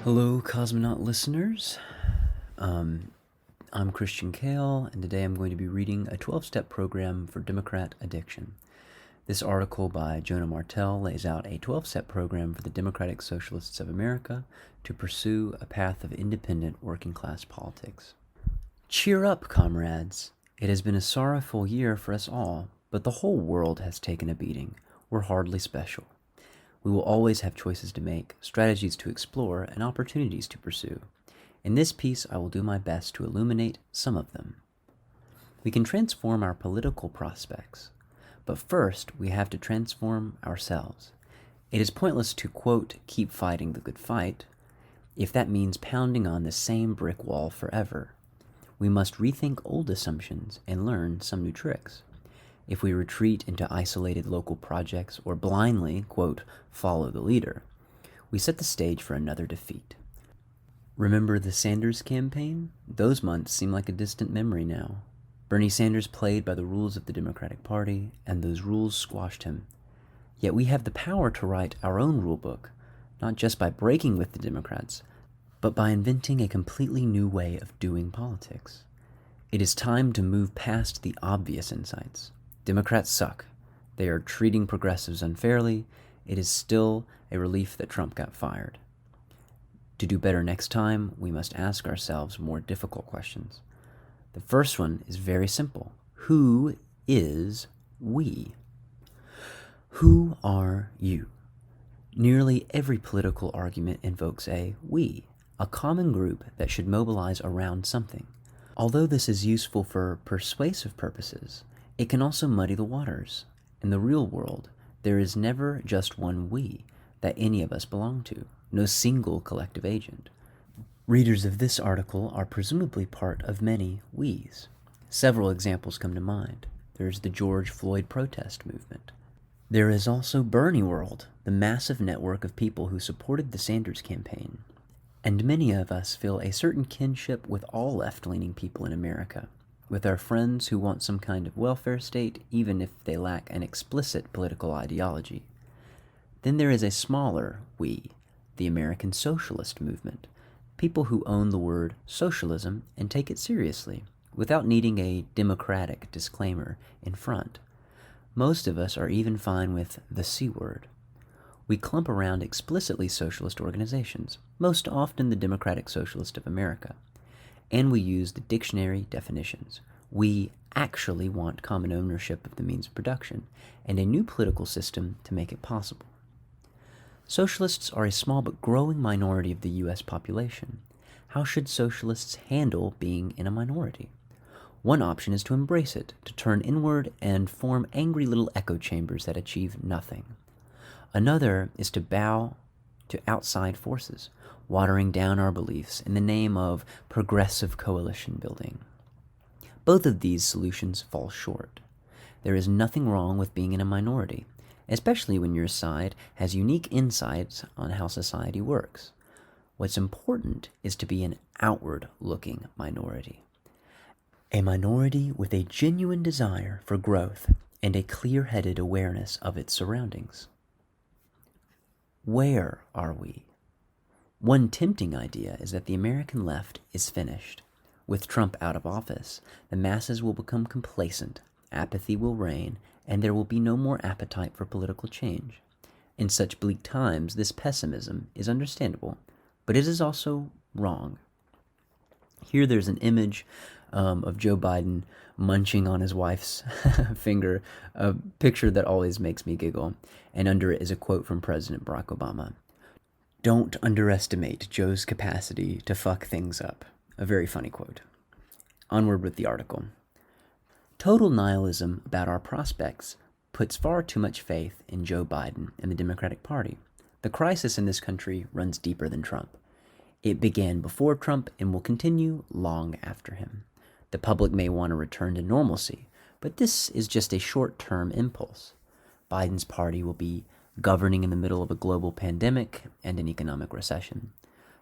Hello, Cosmonaut listeners. I'm Christian Cail, and today I'm going to be reading a 12-step program for Democrat addiction. This article by Jonah Martell lays out a 12-step program for the Democratic Socialists of America to pursue a path of independent working-class politics. Cheer up, comrades. It has been a sorrowful year for us all, but the whole world has taken a beating. We're hardly special. We will always have choices to make, strategies to explore, and opportunities to pursue. In this piece, I will do my best to illuminate some of them. We can transform our political prospects, but first we have to transform ourselves. It is pointless to, quote, keep fighting the good fight, if that means pounding on the same brick wall forever. We must rethink old assumptions and learn some new tricks. If we retreat into isolated local projects or blindly, quote, follow the leader, we set the stage for another defeat. Remember the Sanders campaign? Those months seem like a distant memory now. Bernie Sanders played by the rules of the Democratic Party, and those rules squashed him. Yet we have the power to write our own rule book, not just by breaking with the Democrats, but by inventing a completely new way of doing politics. It is time to move past the obvious insights. Democrats suck. They are treating progressives unfairly. It is still a relief that Trump got fired. To do better next time, we must ask ourselves more difficult questions. The first one is very simple. Who is we? Who are you? Nearly every political argument invokes a we, a common group that should mobilize around something. Although this is useful for persuasive purposes, it can also muddy the waters. In the real world, there is never just one we that any of us belong to, no single collective agent. Readers of this article are presumably part of many we's. Several examples come to mind. There's the George Floyd protest movement. There is also Bernie World, the massive network of people who supported the Sanders campaign. And many of us feel a certain kinship with all left-leaning people in America, with our friends who want some kind of welfare state, even if they lack an explicit political ideology. Then there is a smaller we, the American socialist movement, people who own the word socialism and take it seriously, without needing a democratic disclaimer in front. Most of us are even fine with the C word. We clump around explicitly socialist organizations, most often the Democratic Socialists of America, and we use the dictionary definitions. We actually want common ownership of the means of production and a new political system to make it possible. Socialists are a small but growing minority of the U.S. population. How should socialists handle being in a minority? One option is to embrace it, to turn inward and form angry little echo chambers that achieve nothing. Another is to bow to outside forces, watering down our beliefs in the name of progressive coalition building. Both of these solutions fall short. There is nothing wrong with being in a minority, especially when your side has unique insights on how society works. What's important is to be an outward-looking minority. A minority with a genuine desire for growth and a clear-headed awareness of its surroundings. Where are we? One tempting idea is that the American left is finished. With Trump out of office, the masses will become complacent, apathy will reign, and there will be no more appetite for political change. In such bleak times, this pessimism is understandable, but it is also wrong. Here there's an image of Joe Biden munching on his wife's finger, a picture that always makes me giggle, and under it is a quote from President Barack Obama. "Don't underestimate Joe's capacity to fuck things up." A very funny quote. Onward with the article. Total nihilism about our prospects puts far too much faith in Joe Biden and the Democratic Party. The crisis in this country runs deeper than Trump. It began before Trump and will continue long after him. The public may want to return to normalcy, But this is just a short-term impulse. Biden's party will be governing in the middle of a global pandemic and an economic recession.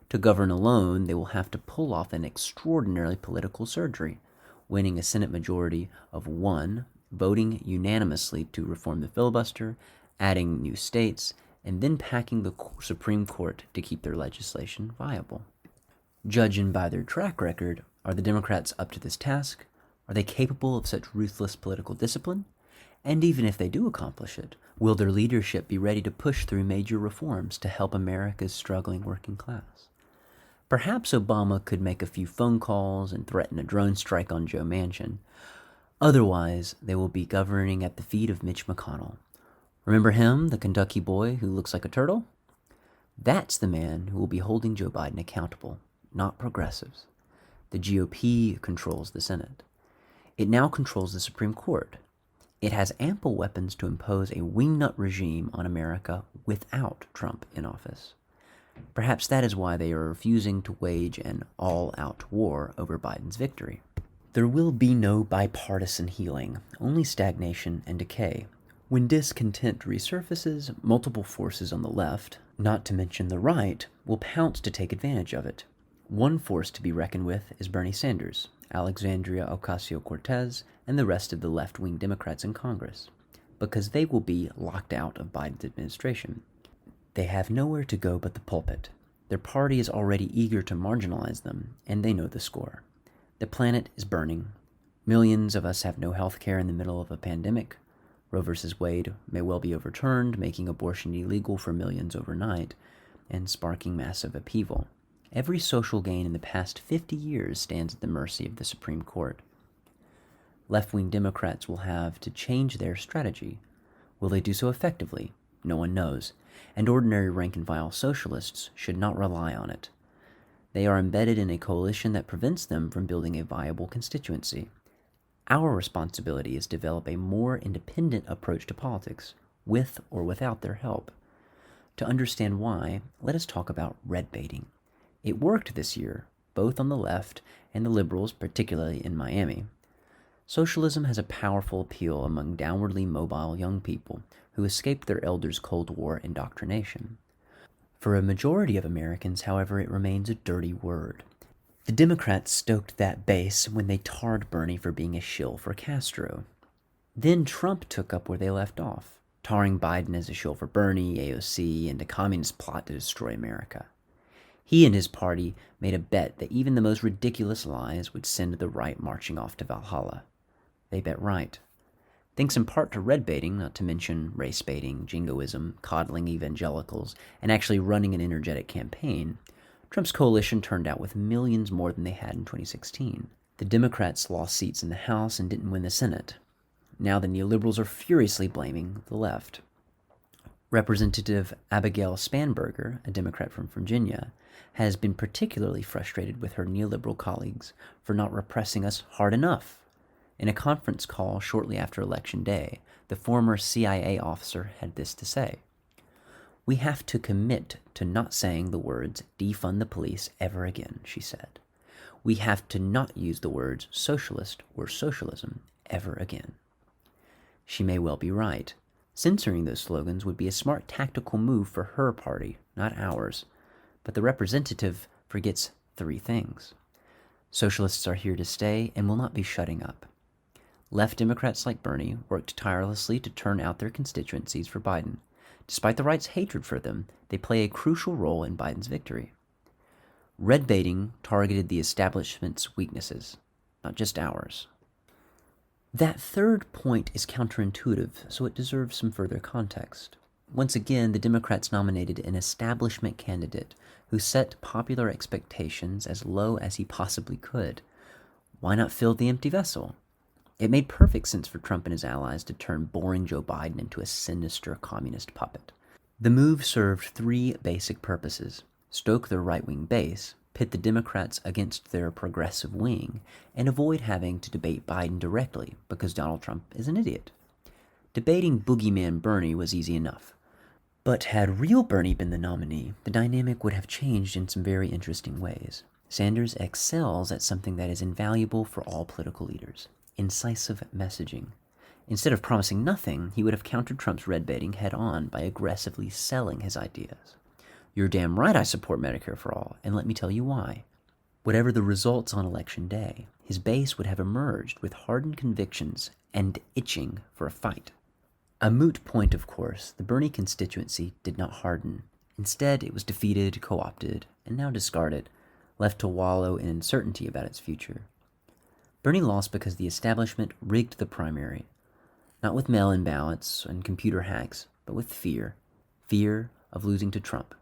To govern alone, they will have to pull off an extraordinary political surgery, winning a Senate majority of one, voting unanimously to reform the filibuster, adding new states, and then packing the Supreme Court to keep their legislation viable. Judging by their track record, are the Democrats up to this task? Are they capable of such ruthless political discipline? And even if they do accomplish it, will their leadership be ready to push through major reforms to help America's struggling working class? Perhaps Obama could make a few phone calls and threaten a drone strike on Joe Manchin. Otherwise, they will be governing at the feet of Mitch McConnell. Remember him, the Kentucky boy who looks like a turtle? That's the man who will be holding Joe Biden accountable, not progressives. The GOP controls the Senate. It now controls the Supreme Court. It has ample weapons to impose a wingnut regime on America without Trump in office. Perhaps that is why they are refusing to wage an all-out war over Biden's victory. There will be no bipartisan healing, only stagnation and decay. When discontent resurfaces, multiple forces on the left, not to mention the right, will pounce to take advantage of it. One force to be reckoned with is Bernie Sanders, Alexandria Ocasio-Cortez, and the rest of the left-wing Democrats in Congress, because they will be locked out of Biden's administration. They have nowhere to go but the pulpit. Their party is already eager to marginalize them, and they know the score. The planet is burning. Millions of us have no health care in the middle of a pandemic. Roe v. Wade may well be overturned, making abortion illegal for millions overnight, and sparking massive upheaval. Every social gain in the past 50 years stands at the mercy of the Supreme Court. Left-wing Democrats will have to change their strategy. Will they do so effectively? No one knows, and ordinary rank-and-file socialists should not rely on it. They are embedded in a coalition that prevents them from building a viable constituency. Our responsibility is to develop a more independent approach to politics, with or without their help. To understand why, let us talk about red baiting. It worked this year, both on the left and the liberals, particularly in Miami. Socialism has a powerful appeal among downwardly mobile young people who escaped their elders' Cold War indoctrination. For a majority of Americans, however, it remains a dirty word. The Democrats stoked that base when they tarred Bernie for being a shill for Castro. Then Trump took up where they left off, tarring Biden as a shill for Bernie, AOC, and a communist plot to destroy America. He and his party made a bet that even the most ridiculous lies would send the right marching off to Valhalla. They bet right. Thanks in part to red baiting, not to mention race baiting, jingoism, coddling evangelicals, and actually running an energetic campaign, Trump's coalition turned out with millions more than they had in 2016. The Democrats lost seats in the House and didn't win the Senate. Now the neoliberals are furiously blaming the left. Representative Abigail Spanberger, a Democrat from Virginia, has been particularly frustrated with her neoliberal colleagues for not repressing us hard enough. In a conference call shortly after Election Day, the former CIA officer had this to say: "We have to commit to not saying the words defund the police ever again," she said. "We have to not use the words socialist or socialism ever again." She may well be right. Censoring those slogans would be a smart tactical move for her party, not ours. But the representative forgets three things. Socialists are here to stay and will not be shutting up. Left Democrats like Bernie worked tirelessly to turn out their constituencies for Biden. Despite the right's hatred for them, they play a crucial role in Biden's victory. Red baiting targeted the establishment's weaknesses, not just ours. That third point is counterintuitive, so it deserves some further context. Once again, the Democrats nominated an establishment candidate who set popular expectations as low as he possibly could. Why not fill the empty vessel? It made perfect sense for Trump and his allies to turn boring Joe Biden into a sinister communist puppet. The move served three basic purposes: stoke their right-wing base, pit the Democrats against their progressive wing, and avoid having to debate Biden directly because Donald Trump is an idiot. Debating boogeyman Bernie was easy enough. But had real Bernie been the nominee, the dynamic would have changed in some very interesting ways. Sanders excels at something that is invaluable for all political leaders: incisive messaging. Instead of promising nothing, he would have countered Trump's red baiting head on by aggressively selling his ideas. You're damn right I support Medicare for all, and let me tell you why. Whatever the results on Election Day, his base would have emerged with hardened convictions and itching for a fight. A moot point, of course, the Bernie constituency did not harden. Instead, it was defeated, co-opted, and now discarded, left to wallow in uncertainty about its future. Bernie lost because the establishment rigged the primary, not with mail-in ballots and computer hacks, but with fear. Fear of losing to Trump.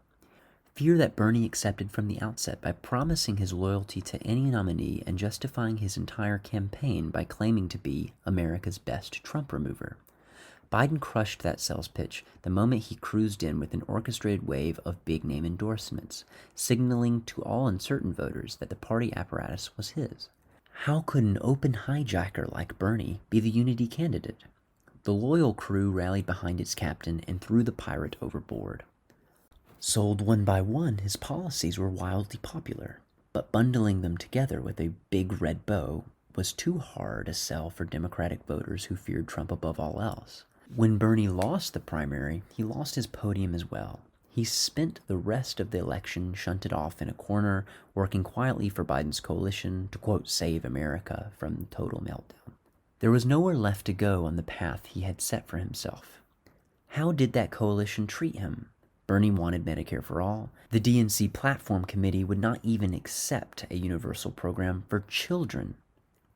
Fear that Bernie accepted from the outset by promising his loyalty to any nominee and justifying his entire campaign by claiming to be America's best Trump remover. Biden crushed that sales pitch the moment he cruised in with an orchestrated wave of big-name endorsements, signaling to all uncertain voters that the party apparatus was his. How could an open hijacker like Bernie be the unity candidate? The loyal crew rallied behind its captain and threw the pirate overboard. Sold one by one, his policies were wildly popular, but bundling them together with a big red bow was too hard a sell for Democratic voters who feared Trump above all else. When Bernie lost the primary, he lost his podium as well. He spent the rest of the election shunted off in a corner, working quietly for Biden's coalition to, quote, save America from total meltdown. There was nowhere left to go on the path he had set for himself. How did that coalition treat him? Bernie wanted Medicare for all. The DNC platform committee would not even accept a universal program for children.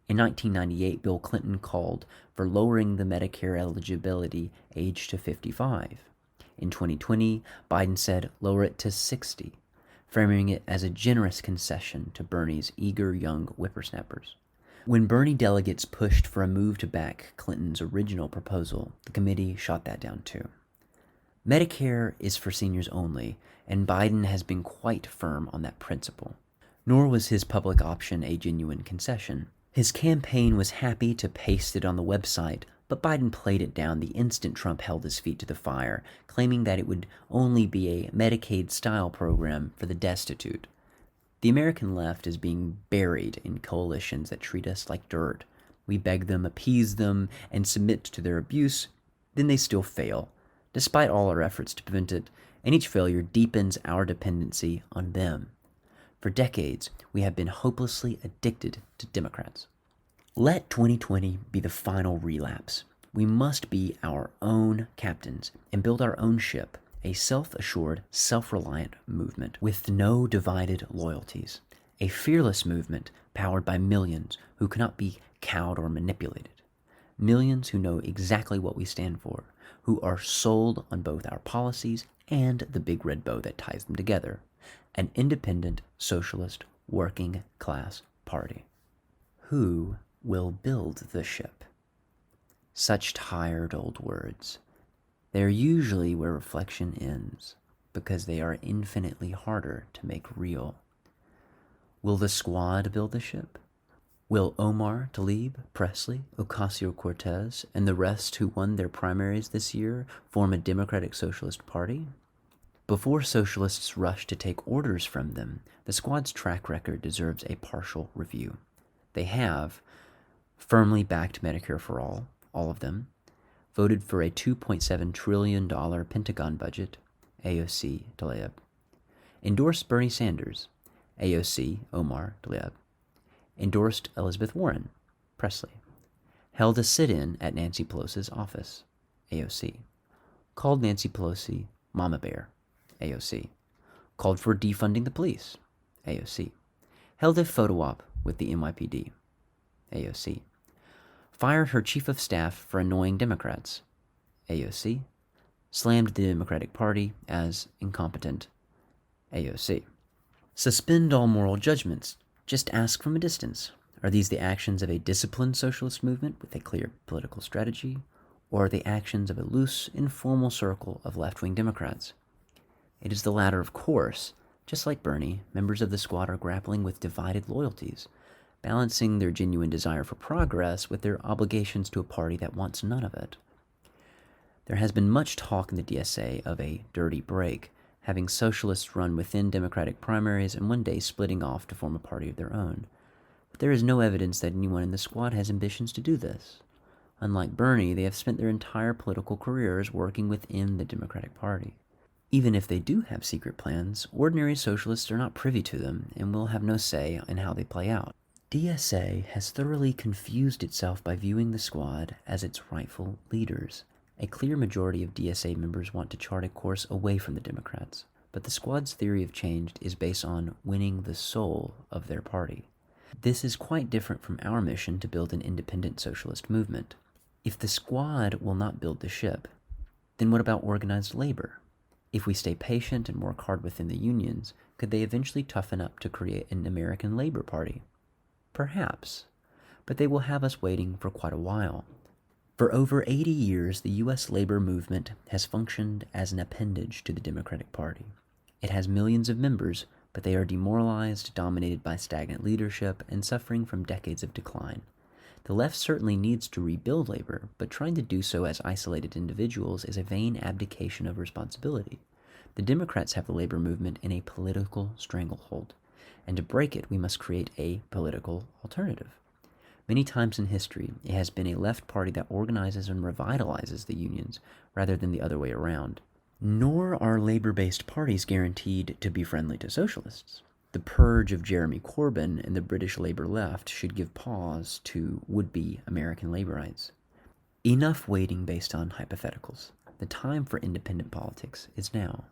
In 1998, Bill Clinton called for lowering the Medicare eligibility age to 55. In 2020, Biden said lower it to 60, framing it as a generous concession to Bernie's eager young whippersnappers. When Bernie delegates pushed for a move to back Clinton's original proposal, the committee shot that down too. Medicare is for seniors only, and Biden has been quite firm on that principle. Nor was his public option a genuine concession. His campaign was happy to paste it on the website, but Biden played it down the instant Trump held his feet to the fire, claiming that it would only be a Medicaid-style program for the destitute. The American left is being buried in coalitions that treat us like dirt. We beg them, appease them, and submit to their abuse, then they still fail, despite all our efforts to prevent it, and each failure deepens our dependency on them. For decades, we have been hopelessly addicted to Democrats. Let 2020 be the final relapse. We must be our own captains and build our own ship, a self-assured, self-reliant movement with no divided loyalties, a fearless movement powered by millions who cannot be cowed or manipulated, millions who know exactly what we stand for, who are sold on both our policies and the big red bow that ties them together, an independent, socialist, working class party. Who will build the ship? Such tired old words. They are usually where reflection ends, because they are infinitely harder to make real. Will the squad build the ship? Will Omar, Tlaib, Presley, Ocasio-Cortez, and the rest who won their primaries this year form a Democratic Socialist Party? Before socialists rush to take orders from them, the squad's track record deserves a partial review. They have firmly backed Medicare for all of them, voted for a $2.7 trillion Pentagon budget, AOC, Tlaib, endorsed Bernie Sanders, AOC, Omar, Tlaib, endorsed Elizabeth Warren, Presley, held a sit-in at Nancy Pelosi's office, AOC, called Nancy Pelosi Mama Bear, AOC, called for defunding the police, AOC, held a photo op with the NYPD, AOC, fired her chief of staff for annoying Democrats, AOC, slammed the Democratic Party as incompetent, AOC. Suspend all moral judgments. Just ask from a distance. Are these the actions of a disciplined socialist movement with a clear political strategy, or are they actions of a loose, informal circle of left-wing Democrats? It is the latter, of course. Just like Bernie, members of the squad are grappling with divided loyalties, balancing their genuine desire for progress with their obligations to a party that wants none of it. There has been much talk in the DSA of a dirty break, having socialists run within Democratic primaries and one day splitting off to form a party of their own. but there is no evidence that anyone in the squad has ambitions to do this. Unlike Bernie, they have spent their entire political careers working within the Democratic Party. Even if they do have secret plans, ordinary socialists are not privy to them and will have no say in how they play out. DSA has thoroughly confused itself by viewing the squad as its rightful leaders. A clear majority of DSA members want to chart a course away from the Democrats, but the squad's theory of change is based on winning the soul of their party. This is quite different from our mission to build an independent socialist movement. If the squad will not build the ship, then what about organized labor? If we stay patient and work hard within the unions, could they eventually toughen up to create an American Labor Party? Perhaps, but they will have us waiting for quite a while. For over 80 years, the U.S. labor movement has functioned as an appendage to the Democratic Party. It has millions of members, but they are demoralized, dominated by stagnant leadership, and suffering from decades of decline. The left certainly needs to rebuild labor, but trying to do so as isolated individuals is a vain abdication of responsibility. The Democrats have the labor movement in a political stranglehold, and to break it, we must create a political alternative. Many times in history, it has been a left party that organizes and revitalizes the unions, rather than the other way around. Nor are labor-based parties guaranteed to be friendly to socialists. The purge of Jeremy Corbyn and the British Labour left should give pause to would-be American laborites. Enough waiting based on hypotheticals. The time for independent politics is now.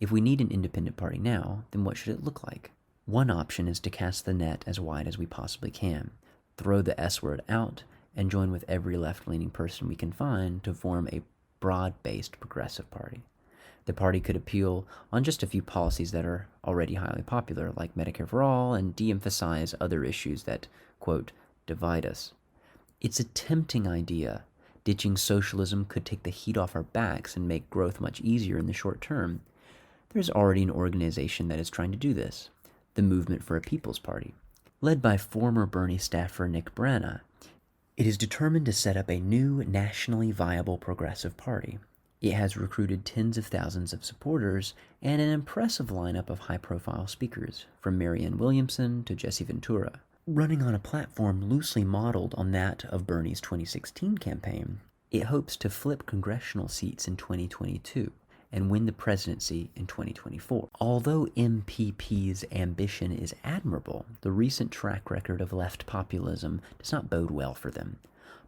If we need an independent party now, then what should it look like? One option is to cast the net as wide as we possibly can, throw the S word out, and join with every left-leaning person we can find to form a broad-based progressive party. The party could appeal on just a few policies that are already highly popular, like Medicare for All, and de-emphasize other issues that, quote, divide us. It's a tempting idea. Ditching socialism could take the heat off our backs and make growth much easier in the short term. There's already an organization that is trying to do this, the Movement for a People's Party, led by former Bernie staffer Nick Branagh. It is determined to set up a new, nationally viable progressive party. It has recruited tens of thousands of supporters and an impressive lineup of high-profile speakers, from Marianne Williamson to Jesse Ventura. Running on a platform loosely modeled on that of Bernie's 2016 campaign, it hopes to flip congressional seats in 2022 and win the presidency in 2024. Although MPP's ambition is admirable, the recent track record of left populism does not bode well for them.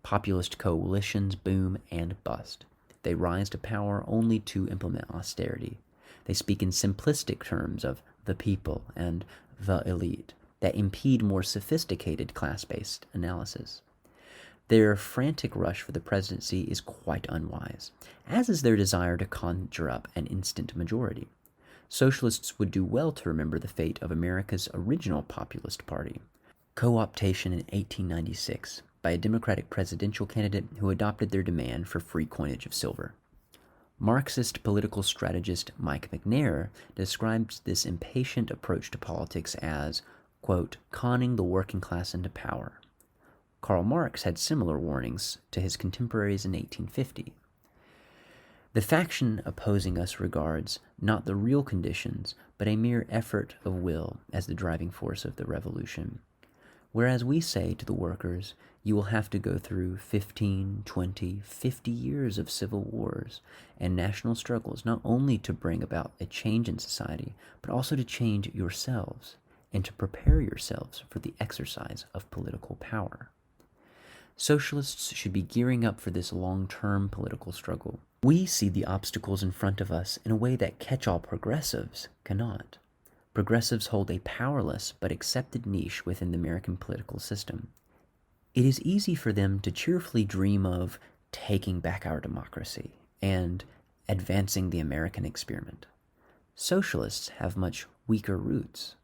Populist coalitions boom and bust. They rise to power only to implement austerity. They speak in simplistic terms of the people and the elite that impede more sophisticated class-based analysis. Their frantic rush for the presidency is quite unwise, as is their desire to conjure up an instant majority. Socialists would do well to remember the fate of America's original populist party, co-optation in 1896 by a Democratic presidential candidate who adopted their demand for free coinage of silver. Marxist political strategist Mike McNair describes this impatient approach to politics as, quote, conning the working class into power. Karl Marx had similar warnings to his contemporaries in 1850. The faction opposing us regards not the real conditions, but a mere effort of will as the driving force of the revolution. Whereas we say to the workers, you will have to go through 15, 20, 50 years of civil wars and national struggles, not only to bring about a change in society, but also to change yourselves and to prepare yourselves for the exercise of political power. Socialists should be gearing up for this long-term political struggle. We see the obstacles in front of us in a way that catch-all progressives cannot. Progressives hold a powerless but accepted niche within the American political system. It is easy for them to cheerfully dream of taking back our democracy and advancing the American experiment. Socialists have much weaker roots.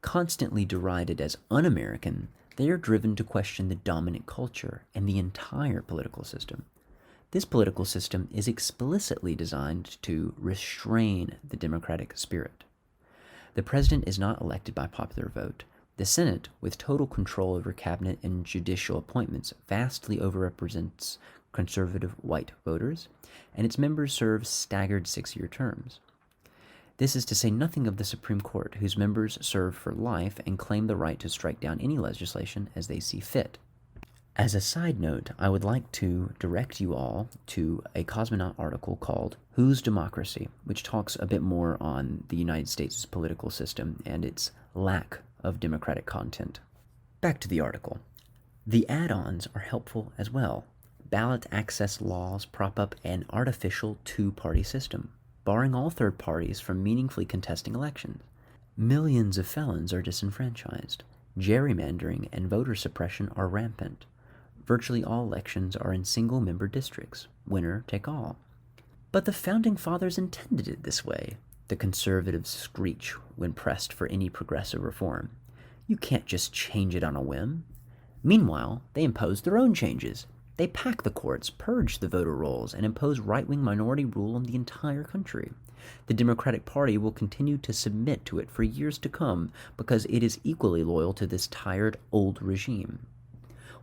Constantly derided as un-American, they are driven to question the dominant culture and the entire political system. This political system is explicitly designed to restrain the democratic spirit. The president is not elected by popular vote. The Senate, with total control over cabinet and judicial appointments, vastly overrepresents conservative white voters, and its members serve staggered 6-year terms. This is to say nothing of the Supreme Court, whose members serve for life and claim the right to strike down any legislation as they see fit. As a side note, I would like to direct you all to a Cosmonaut article called Whose Democracy?, which talks a bit more on the United States political system and its lack of democratic content. Back to the article. The add-ons are helpful as well. Ballot access laws prop up an artificial two-party system, barring all third parties from meaningfully contesting elections. Millions of felons are disenfranchised. Gerrymandering and voter suppression are rampant. Virtually all elections are in single-member districts, winner take all. But the Founding Fathers intended it this way, the conservatives screech when pressed for any progressive reform. You can't just change it on a whim. Meanwhile, they impose their own changes. They pack the courts, purge the voter rolls, and impose right-wing minority rule on the entire country. The Democratic Party will continue to submit to it for years to come because it is equally loyal to this tired, old regime.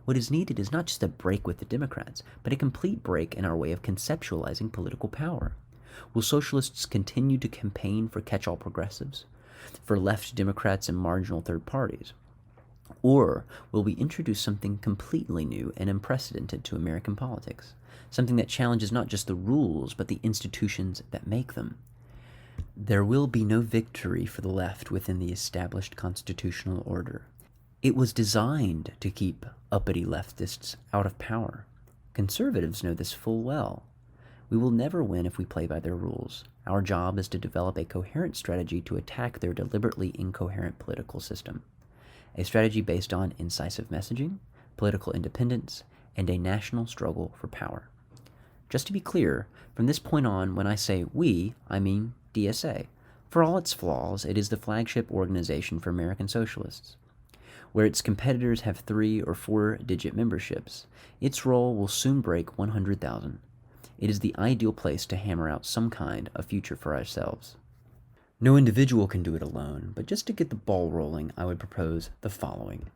What is needed is not just a break with the Democrats, but a complete break in our way of conceptualizing political power. Will socialists continue to campaign for catch-all progressives, for left Democrats and marginal third parties? Or will we introduce something completely new and unprecedented to American politics, something that challenges not just the rules, but the institutions that make them? There will be no victory for the left within the established constitutional order. It was designed to keep uppity leftists out of power. Conservatives know this full well. We will never win if we play by their rules. Our job is to develop a coherent strategy to attack their deliberately incoherent political system. A strategy based on incisive messaging, political independence, and a national struggle for power. Just to be clear, from this point on, when I say we, I mean DSA. For all its flaws, it is the flagship organization for American socialists. Where its competitors have 3- or 4-digit memberships, its roll will soon break 100,000. It is the ideal place to hammer out some kind of future for ourselves. No individual can do it alone, but just to get the ball rolling, I would propose the following.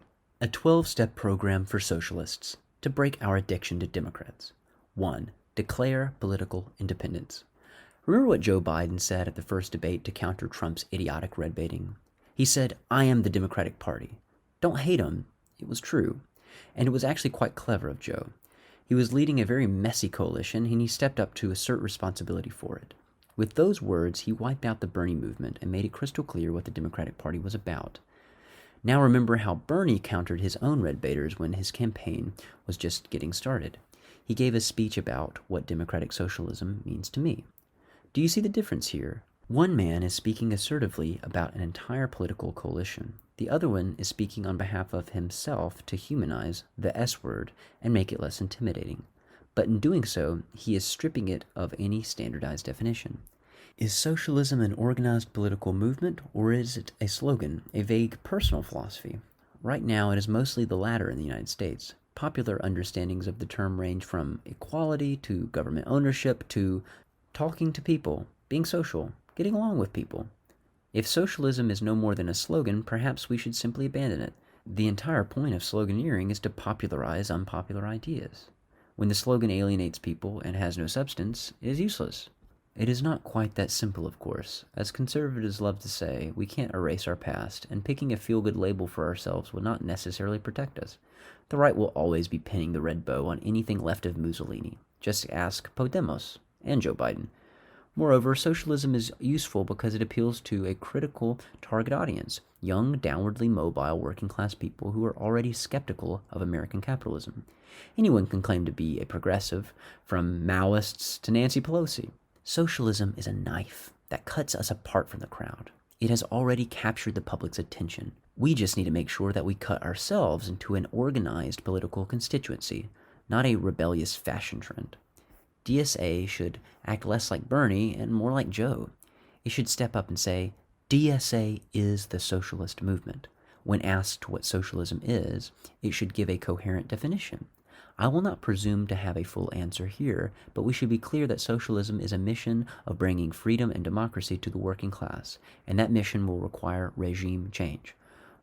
A 12-step program for socialists to break our addiction to Democrats. 1. Declare political independence. Remember what Joe Biden said at the first debate to counter Trump's idiotic red baiting? He said, "I am the Democratic Party." Don't hate him. It was true. And it was actually quite clever of Joe. He was leading a very messy coalition, and he stepped up to assert responsibility for it. With those words, he wiped out the Bernie movement and made it crystal clear what the Democratic Party was about. Now remember how Bernie countered his own red baiters when his campaign was just getting started. He gave a speech about what democratic socialism means to me. Do you see the difference here? One man is speaking assertively about an entire political coalition. The other one is speaking on behalf of himself to humanize the S word and make it less intimidating. But in doing so, he is stripping it of any standardized definition. Is socialism an organized political movement, or is it a slogan, a vague personal philosophy? Right now, it is mostly the latter in the United States. Popular understandings of the term range from equality to government ownership to talking to people, being social, getting along with people. If socialism is no more than a slogan, perhaps we should simply abandon it. The entire point of sloganeering is to popularize unpopular ideas. When the slogan alienates people and has no substance, it is useless. It is not quite that simple, of course. As conservatives love to say, we can't erase our past, and picking a feel-good label for ourselves will not necessarily protect us. The right will always be pinning the red bow on anything left of Mussolini. Just ask Podemos and Joe Biden. Moreover, socialism is useful because it appeals to a critical target audience, young, downwardly mobile, working-class people who are already skeptical of American capitalism. Anyone can claim to be a progressive, from Maoists to Nancy Pelosi. Socialism is a knife that cuts us apart from the crowd. It has already captured the public's attention. We just need to make sure that we cut ourselves into an organized political constituency, not a rebellious fashion trend. DSA should act less like Bernie and more like Joe. It should step up and say, DSA is the socialist movement. When asked what socialism is, it should give a coherent definition. I will not presume to have a full answer here, but we should be clear that socialism is a mission of bringing freedom and democracy to the working class, and that mission will require regime change.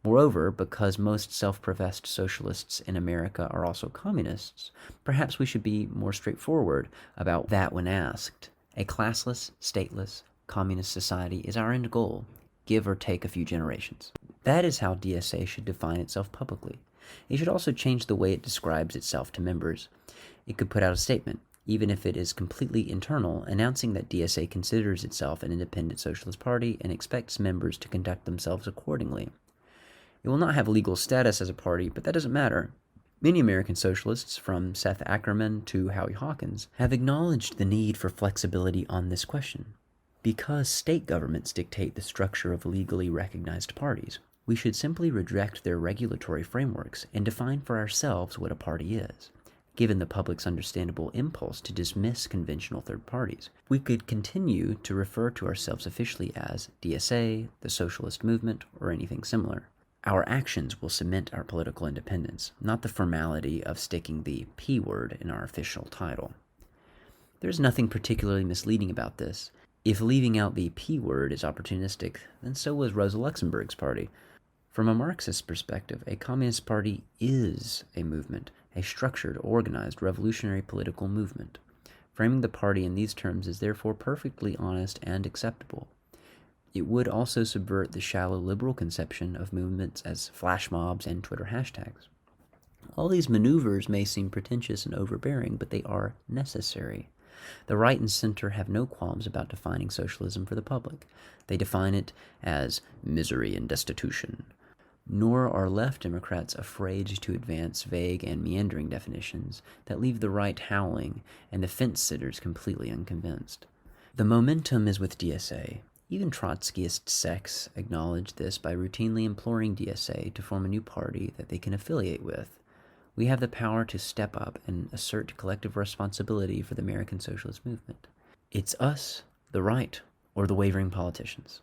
Moreover, because most self-professed socialists in America are also communists, perhaps we should be more straightforward about that when asked. A classless, stateless, communist society is our end goal, give or take a few generations. That is how DSA should define itself publicly. It should also change the way it describes itself to members. It could put out a statement, even if it is completely internal, announcing that DSA considers itself an independent socialist party and expects members to conduct themselves accordingly. It will not have legal status as a party, but that doesn't matter. Many American socialists, from Seth Ackerman to Howie Hawkins, have acknowledged the need for flexibility on this question. Because state governments dictate the structure of legally recognized parties, we should simply reject their regulatory frameworks and define for ourselves what a party is. Given the public's understandable impulse to dismiss conventional third parties, we could continue to refer to ourselves officially as DSA, the Socialist Movement, or anything similar. Our actions will cement our political independence, not the formality of sticking the P word in our official title. There's nothing particularly misleading about this. If leaving out the P word is opportunistic, then so was Rosa Luxemburg's party. From a Marxist perspective, a communist party is a movement, a structured, organized, revolutionary political movement. Framing the party in these terms is therefore perfectly honest and acceptable. It would also subvert the shallow liberal conception of movements as flash mobs and Twitter hashtags. All these maneuvers may seem pretentious and overbearing, but they are necessary. The right and center have no qualms about defining socialism for the public. They define it as misery and destitution. Nor are left Democrats afraid to advance vague and meandering definitions that leave the right howling and the fence-sitters completely unconvinced. The momentum is with DSA. Even Trotskyist sects acknowledge this by routinely imploring DSA to form a new party that they can affiliate with. We have the power to step up and assert collective responsibility for the American socialist movement. It's us, the right, or the wavering politicians.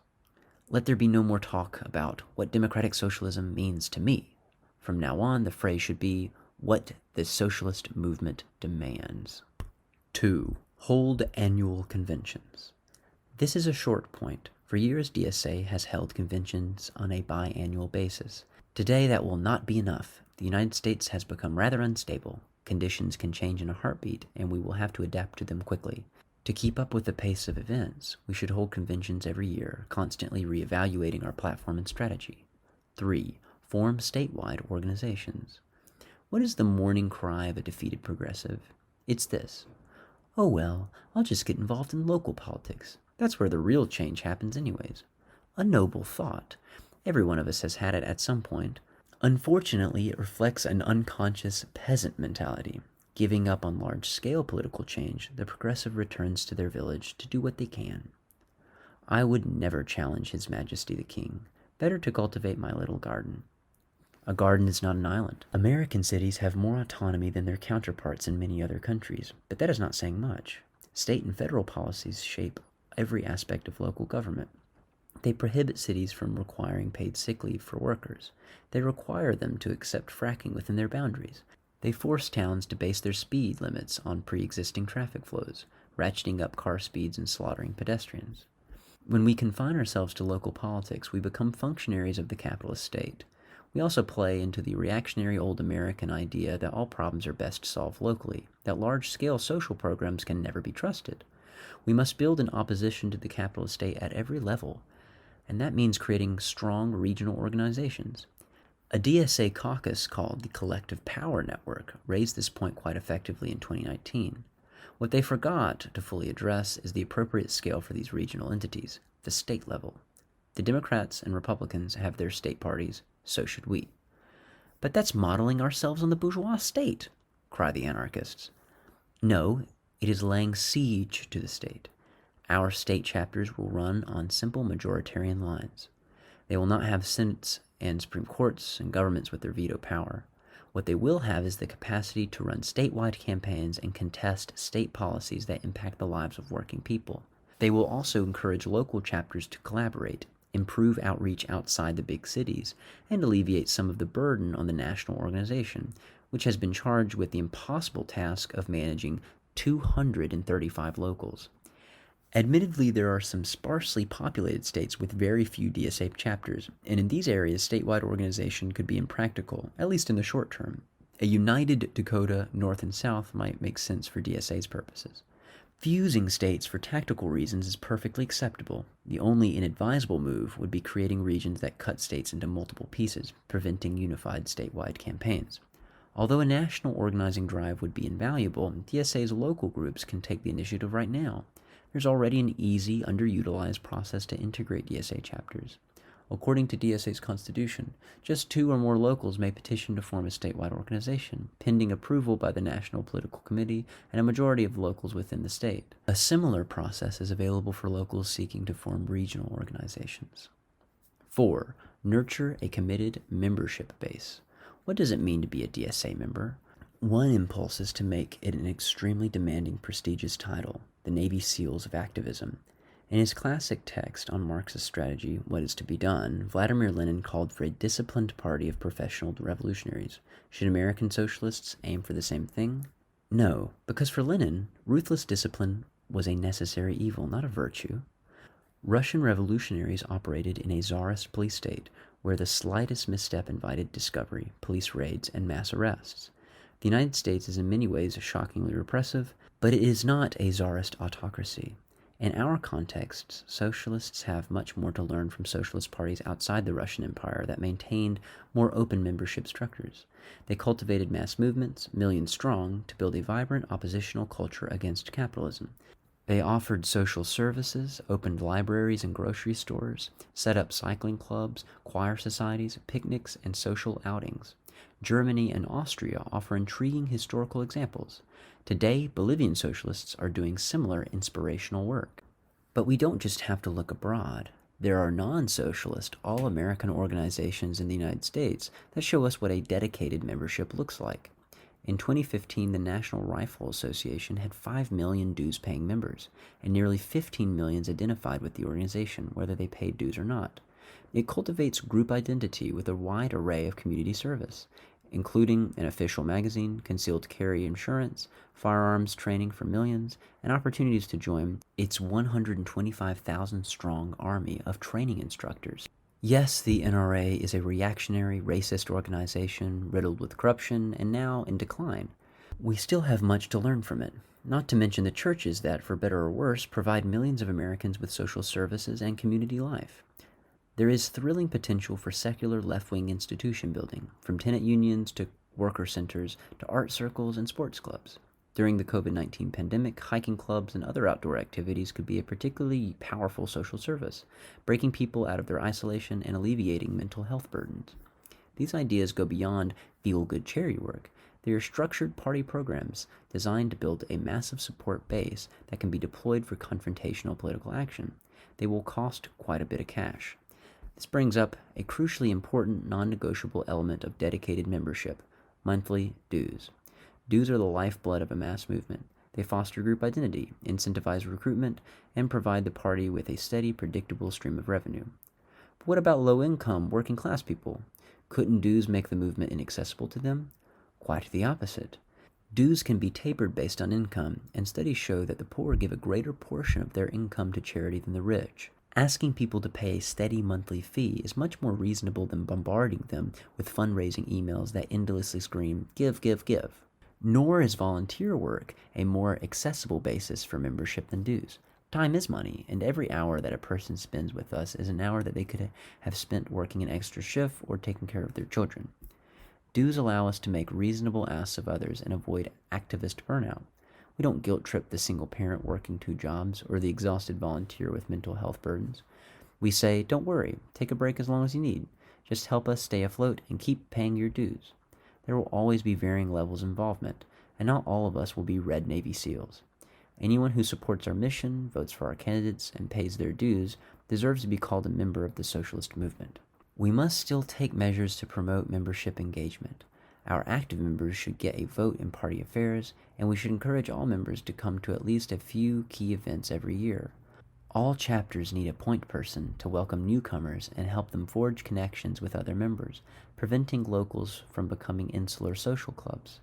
Let there be no more talk about what democratic socialism means to me. From now on, the phrase should be what the socialist movement demands. 2. Hold annual conventions. This is a short point. For years, DSA has held conventions on a biannual basis. Today, that will not be enough. The United States has become rather unstable. Conditions can change in a heartbeat, and we will have to adapt to them quickly. To keep up with the pace of events, we should hold conventions every year, constantly reevaluating our platform and strategy. 3. Form statewide organizations. What is the morning cry of a defeated progressive? It's this: oh well, I'll just get involved in local politics. That's where the real change happens anyways. A noble thought. Every one of us has had it at some point. Unfortunately, it reflects an unconscious peasant mentality. Giving up on large-scale political change, the progressive returns to their village to do what they can. I would never challenge His Majesty the King. Better to cultivate my little garden. A garden is not an island. American cities have more autonomy than their counterparts in many other countries, but that is not saying much. State and federal policies shape every aspect of local government. They prohibit cities from requiring paid sick leave for workers. They require them to accept fracking within their boundaries. They force towns to base their speed limits on pre-existing traffic flows, ratcheting up car speeds and slaughtering pedestrians. When we confine ourselves to local politics, we become functionaries of the capitalist state. We also play into the reactionary old American idea that all problems are best solved locally, that large-scale social programs can never be trusted. We must build an opposition to the capitalist state at every level, and that means creating strong regional organizations. A DSA caucus called the Collective Power Network raised this point quite effectively in 2019. What they forgot to fully address is the appropriate scale for these regional entities, the state level. The Democrats and Republicans have their state parties, so should we. But that's modeling ourselves on the bourgeois state, cry the anarchists. No, it is laying siege to the state. Our state chapters will run on simple majoritarian lines. They will not have senates and Supreme Courts and governments with their veto power. What they will have is the capacity to run statewide campaigns and contest state policies that impact the lives of working people. They will also encourage local chapters to collaborate, improve outreach outside the big cities, and alleviate some of the burden on the national organization, which has been charged with the impossible task of managing 235 locals. Admittedly, there are some sparsely populated states with very few DSA chapters, and in these areas, statewide organization could be impractical, at least in the short term. A united Dakota, North and South, might make sense for DSA's purposes. Fusing states for tactical reasons is perfectly acceptable. The only inadvisable move would be creating regions that cut states into multiple pieces, preventing unified statewide campaigns. Although a national organizing drive would be invaluable, DSA's local groups can take the initiative right now. There's already an easy, underutilized process to integrate DSA chapters. According to DSA's constitution, just 2 or more locals may petition to form a statewide organization, pending approval by the National Political Committee and a majority of locals within the state. A similar process is available for locals seeking to form regional organizations. 4. Nurture a committed membership base. What does it mean to be a DSA member? One impulse is to make it an extremely demanding, prestigious title, the Navy SEALs of activism. In his classic text on Marxist strategy, What is to be Done, Vladimir Lenin called for a disciplined party of professional revolutionaries. Should American socialists aim for the same thing? No, because for Lenin, ruthless discipline was a necessary evil, not a virtue. Russian revolutionaries operated in a czarist police state, where the slightest misstep invited discovery, police raids, and mass arrests. The United States is in many ways shockingly repressive, but it is not a czarist autocracy. In our contexts, socialists have much more to learn from socialist parties outside the Russian Empire that maintained more open membership structures. They cultivated mass movements, millions strong, to build a vibrant oppositional culture against capitalism. They offered social services, opened libraries and grocery stores, set up cycling clubs, choir societies, picnics, and social outings. Germany and Austria offer intriguing historical examples. Today, Bolivian socialists are doing similar inspirational work. But we don't just have to look abroad. There are non-socialist, all-American organizations in the United States that show us what a dedicated membership looks like. In 2015, the National Rifle Association had 5 million dues-paying members, and nearly 15 million identified with the organization, whether they paid dues or not. It cultivates group identity with a wide array of community service, including an official magazine, concealed carry insurance, firearms training for millions, and opportunities to join its 125,000-strong army of training instructors. Yes, the NRA is a reactionary, racist organization riddled with corruption and now in decline. We still have much to learn from it, not to mention the churches that, for better or worse, provide millions of Americans with social services and community life. There is thrilling potential for secular left-wing institution building, from tenant unions to worker centers to art circles and sports clubs. During the COVID-19 pandemic, hiking clubs and other outdoor activities could be a particularly powerful social service, breaking people out of their isolation and alleviating mental health burdens. These ideas go beyond feel-good charity work. They are structured party programs designed to build a massive support base that can be deployed for confrontational political action. They will cost quite a bit of cash. This brings up a crucially important non-negotiable element of dedicated membership: monthly dues. Dues are the lifeblood of a mass movement. They foster group identity, incentivize recruitment, and provide the party with a steady, predictable stream of revenue. But what about low-income, working-class people? Couldn't dues make the movement inaccessible to them? Quite the opposite. Dues can be tapered based on income, and studies show that the poor give a greater portion of their income to charity than the rich. Asking people to pay a steady monthly fee is much more reasonable than bombarding them with fundraising emails that endlessly scream, "Give, give, give." Nor is volunteer work a more accessible basis for membership than dues. Time is money, and every hour that a person spends with us is an hour that they could have spent working an extra shift or taking care of their children. Dues allow us to make reasonable asks of others and avoid activist burnout. We don't guilt-trip the single parent working 2 jobs or the exhausted volunteer with mental health burdens. We say, "Don't worry, take a break as long as you need. Just help us stay afloat and keep paying your dues." There will always be varying levels of involvement, and not all of us will be Red Navy SEALs. Anyone who supports our mission, votes for our candidates, and pays their dues deserves to be called a member of the socialist movement. We must still take measures to promote membership engagement. Our active members should get a vote in party affairs, and we should encourage all members to come to at least a few key events every year. All chapters need a point person to welcome newcomers and help them forge connections with other members, preventing locals from becoming insular social clubs.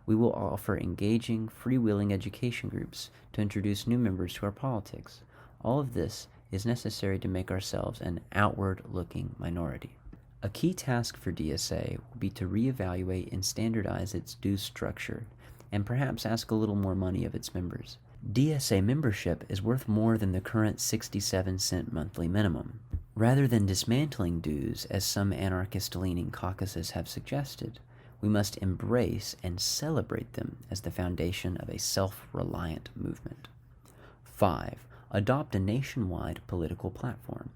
We will offer engaging, freewheeling education groups to introduce new members to our politics. All of this is necessary to make ourselves an outward-looking minority. A key task for DSA will be to reevaluate and standardize its dues structure, and perhaps ask a little more money of its members. DSA membership is worth more than the current 67-cent monthly minimum. Rather than dismantling dues, as some anarchist-leaning caucuses have suggested, we must embrace and celebrate them as the foundation of a self-reliant movement. 5. Adopt a nationwide political platform.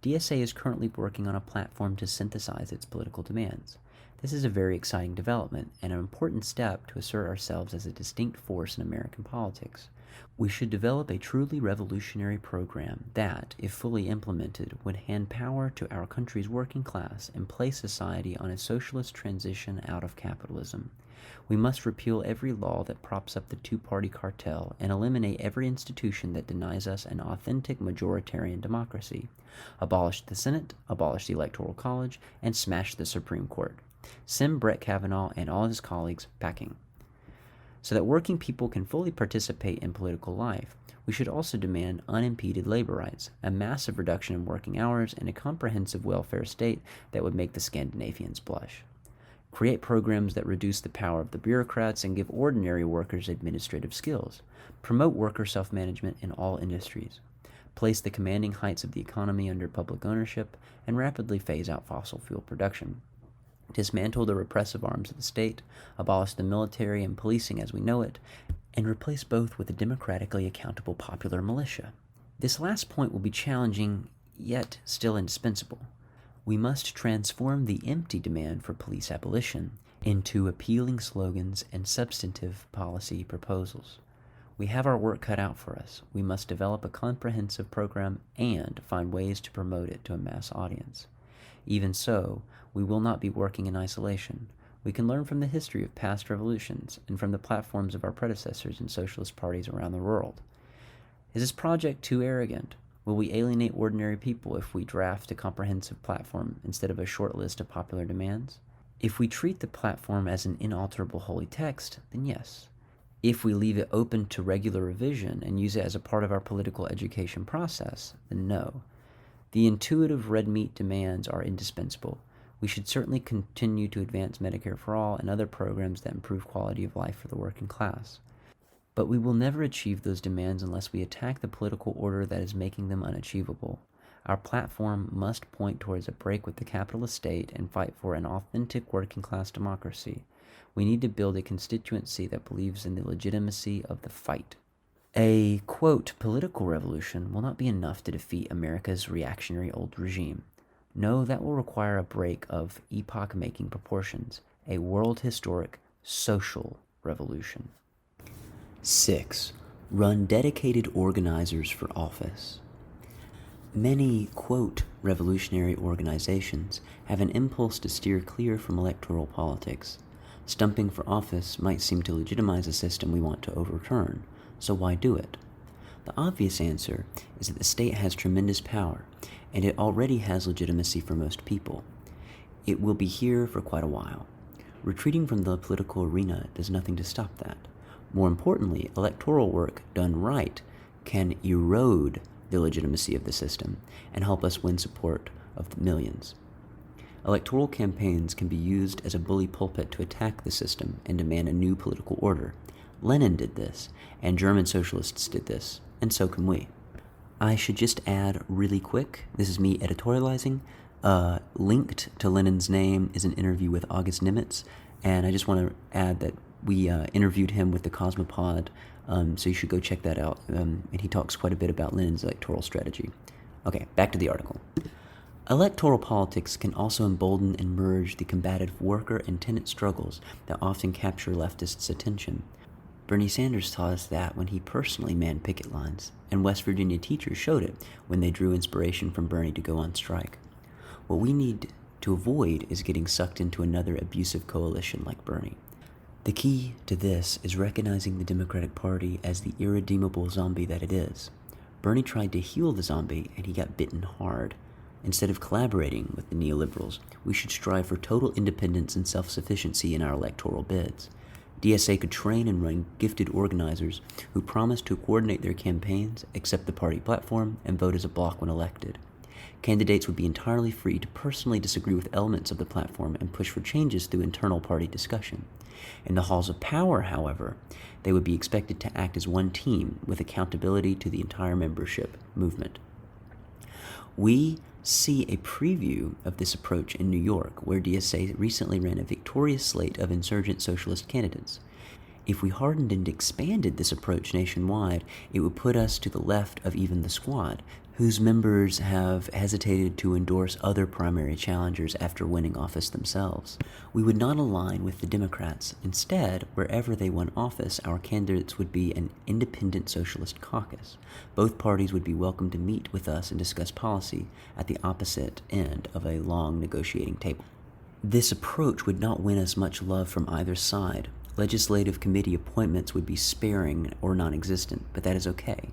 DSA is currently working on a platform to synthesize its political demands. This is a very exciting development and an important step to assert ourselves as a distinct force in American politics. We should develop a truly revolutionary program that, if fully implemented, would hand power to our country's working class and place society on a socialist transition out of capitalism. We must repeal every law that props up the two-party cartel and eliminate every institution that denies us an authentic majoritarian democracy. Abolish the Senate, abolish the Electoral College, and smash the Supreme Court. Send Brett Kavanaugh and all his colleagues packing. So that working people can fully participate in political life, we should also demand unimpeded labor rights, a massive reduction in working hours, and a comprehensive welfare state that would make the Scandinavians blush. Create programs that reduce the power of the bureaucrats and give ordinary workers administrative skills. Promote worker self-management in all industries. Place the commanding heights of the economy under public ownership, and rapidly phase out fossil fuel production. Dismantle the repressive arms of the state, abolish the military and policing as we know it, and replace both with a democratically accountable popular militia. This last point will be challenging, yet still indispensable. We must transform the empty demand for police abolition into appealing slogans and substantive policy proposals. We have our work cut out for us. We must develop a comprehensive program and find ways to promote it to a mass audience. Even so, we will not be working in isolation. We can learn from the history of past revolutions and from the platforms of our predecessors in socialist parties around the world. Is this project too arrogant? Will we alienate ordinary people if we draft a comprehensive platform instead of a short list of popular demands? If we treat the platform as an inalterable holy text, then yes. If we leave it open to regular revision and use it as a part of our political education process, then no. The intuitive red meat demands are indispensable. We should certainly continue to advance Medicare for All and other programs that improve quality of life for the working class. But we will never achieve those demands unless we attack the political order that is making them unachievable. Our platform must point towards a break with the capitalist state and fight for an authentic working class democracy. We need to build a constituency that believes in the legitimacy of the fight. A, quote, political revolution will not be enough to defeat America's reactionary old regime. No, that will require a break of epoch-making proportions, a world-historic social revolution. 6. Run dedicated organizers for office. Many, quote, revolutionary organizations have an impulse to steer clear from electoral politics. Stumping for office might seem to legitimize a system we want to overturn, so why do it? The obvious answer is that the state has tremendous power, and it already has legitimacy for most people. It will be here for quite a while. Retreating from the political arena does nothing to stop that. More importantly, electoral work done right can erode the legitimacy of the system and help us win support of the millions. Electoral campaigns can be used as a bully pulpit to attack the system and demand a new political order. Lenin did this, and German socialists did this, and so can we. I should just add really quick, this is me editorializing, linked to Lenin's name is an interview with August Nimitz, and I just want to add that we interviewed him with the Cosmopod, so you should go check that out, and he talks quite a bit about Lenin's electoral strategy. Okay, back to the article. Electoral politics can also embolden and merge the combative worker and tenant struggles that often capture leftists' attention. Bernie Sanders taught us that when he personally manned picket lines, and West Virginia teachers showed it when they drew inspiration from Bernie to go on strike. What we need to avoid is getting sucked into another abusive coalition like Bernie. The key to this is recognizing the Democratic Party as the irredeemable zombie that it is. Bernie tried to heal the zombie, and he got bitten hard. Instead of collaborating with the neoliberals, we should strive for total independence and self-sufficiency in our electoral bids. DSA could train and run gifted organizers who promise to coordinate their campaigns, accept the party platform, and vote as a bloc when elected. Candidates would be entirely free to personally disagree with elements of the platform and push for changes through internal party discussion. In the halls of power, however, they would be expected to act as one team with accountability to the entire membership movement. We see a preview of this approach in New York, where DSA recently ran a victorious slate of insurgent socialist candidates. If we hardened and expanded this approach nationwide, it would put us to the left of even the Squad, whose members have hesitated to endorse other primary challengers after winning office themselves. We would not align with the Democrats. Instead, wherever they won office, our candidates would be an independent socialist caucus. Both parties would be welcome to meet with us and discuss policy at the opposite end of a long negotiating table. This approach would not win us much love from either side. Legislative committee appointments would be sparing or non-existent, but that is okay.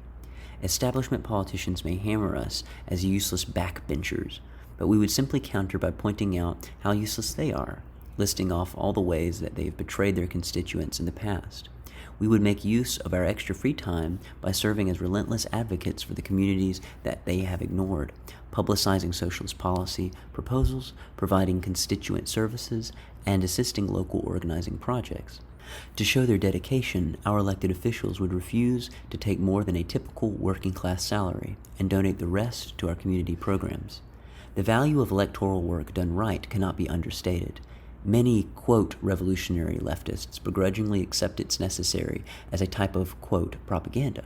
Establishment politicians may hammer us as useless backbenchers, but we would simply counter by pointing out how useless they are, listing off all the ways that they have betrayed their constituents in the past. We would make use of our extra free time by serving as relentless advocates for the communities that they have ignored, publicizing socialist policy proposals, providing constituent services, and assisting local organizing projects. To show their dedication, our elected officials would refuse to take more than a typical working-class salary and donate the rest to our community programs. The value of electoral work done right cannot be understated. Many, quote, revolutionary leftists begrudgingly accept it's necessary as a type of, quote, propaganda.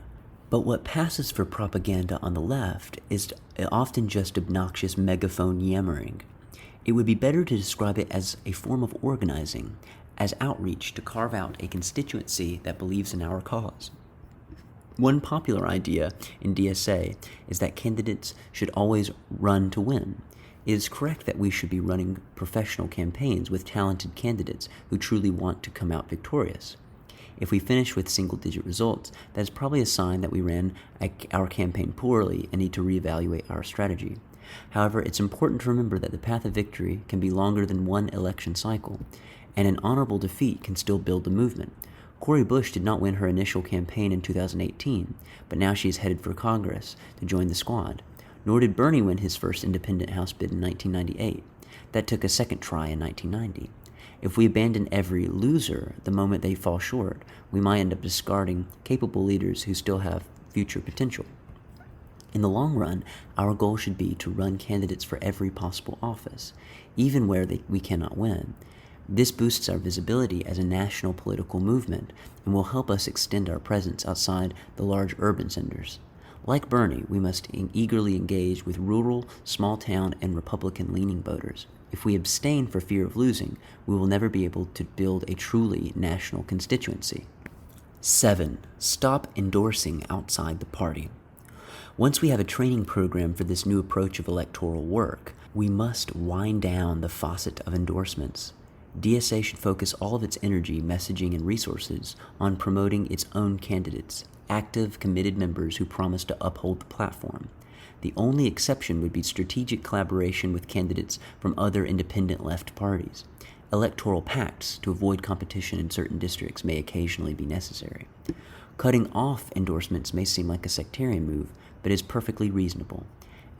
But what passes for propaganda on the left is often just obnoxious megaphone yammering. It would be better to describe it as a form of organizing, as outreach to carve out a constituency that believes in our cause. One popular idea in DSA is that candidates should always run to win. It is correct that we should be running professional campaigns with talented candidates who truly want to come out victorious. If we finish with single-digit results, that is probably a sign that we ran our campaign poorly and need to reevaluate our strategy. However, it's important to remember that the path of victory can be longer than one election cycle, and an honorable defeat can still build the movement. Cori Bush did not win her initial campaign in 2018, but now she is headed for Congress to join the Squad. Nor did Bernie win his first independent House bid in 1998. That took a second try in 1990. If we abandon every loser the moment they fall short, we might end up discarding capable leaders who still have future potential. In the long run, our goal should be to run candidates for every possible office, even where we cannot win. This boosts our visibility as a national political movement and will help us extend our presence outside the large urban centers. Like Bernie, we must eagerly engage with rural, small-town, and Republican-leaning voters. If we abstain for fear of losing, we will never be able to build a truly national constituency. 7. Stop endorsing outside the party. Once we have a training program for this new approach of electoral work, we must wind down the faucet of endorsements. DSA should focus all of its energy, messaging, and resources on promoting its own candidates, active, committed members who promise to uphold the platform. The only exception would be strategic collaboration with candidates from other independent left parties. Electoral pacts to avoid competition in certain districts may occasionally be necessary. Cutting off endorsements may seem like a sectarian move, but is perfectly reasonable.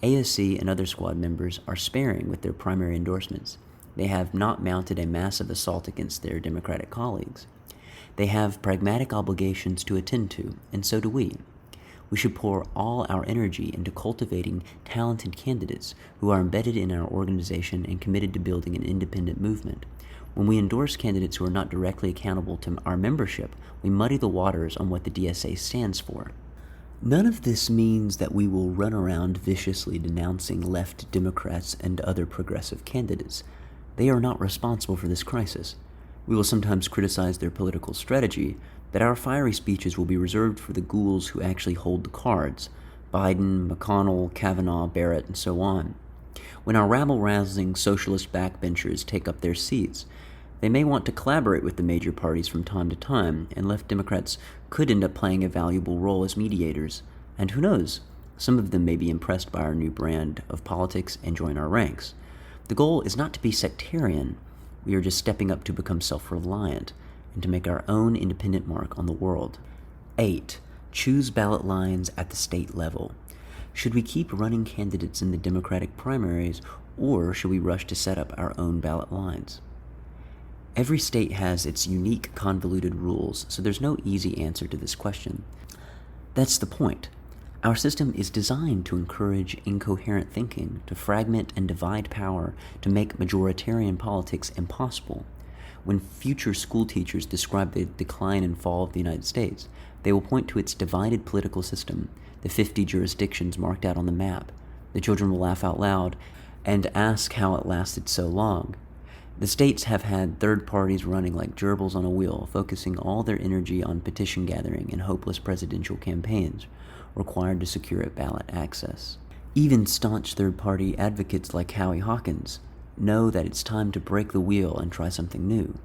AOC and other Squad members are sparing with their primary endorsements. They have not mounted a massive assault against their Democratic colleagues. They have pragmatic obligations to attend to, and so do we. We should pour all our energy into cultivating talented candidates who are embedded in our organization and committed to building an independent movement. When we endorse candidates who are not directly accountable to our membership, we muddy the waters on what the DSA stands for. None of this means that we will run around viciously denouncing left Democrats and other progressive candidates. They are not responsible for this crisis. We will sometimes criticize their political strategy, but our fiery speeches will be reserved for the ghouls who actually hold the cards: Biden, McConnell, Kavanaugh, Barrett, and so on. When our rabble-rousing socialist backbenchers take up their seats, they may want to collaborate with the major parties from time to time, and left Democrats could end up playing a valuable role as mediators. And who knows, some of them may be impressed by our new brand of politics and join our ranks. The goal is not to be sectarian. We are just stepping up to become self-reliant and to make our own independent mark on the world. 8. Choose ballot lines at the state level. Should we keep running candidates in the Democratic primaries, or should we rush to set up our own ballot lines? Every state has its unique, convoluted rules, so there's no easy answer to this question. That's the point. Our system is designed to encourage incoherent thinking, to fragment and divide power, to make majoritarian politics impossible. When future school teachers describe the decline and fall of the United States, they will point to its divided political system, the 50 jurisdictions marked out on the map. The children will laugh out loud and ask how it lasted so long. The states have had third parties running like gerbils on a wheel, focusing all their energy on petition gathering and hopeless presidential campaigns, required to secure ballot access. Even staunch third-party advocates like Howie Hawkins know that it's time to break the wheel and try something new.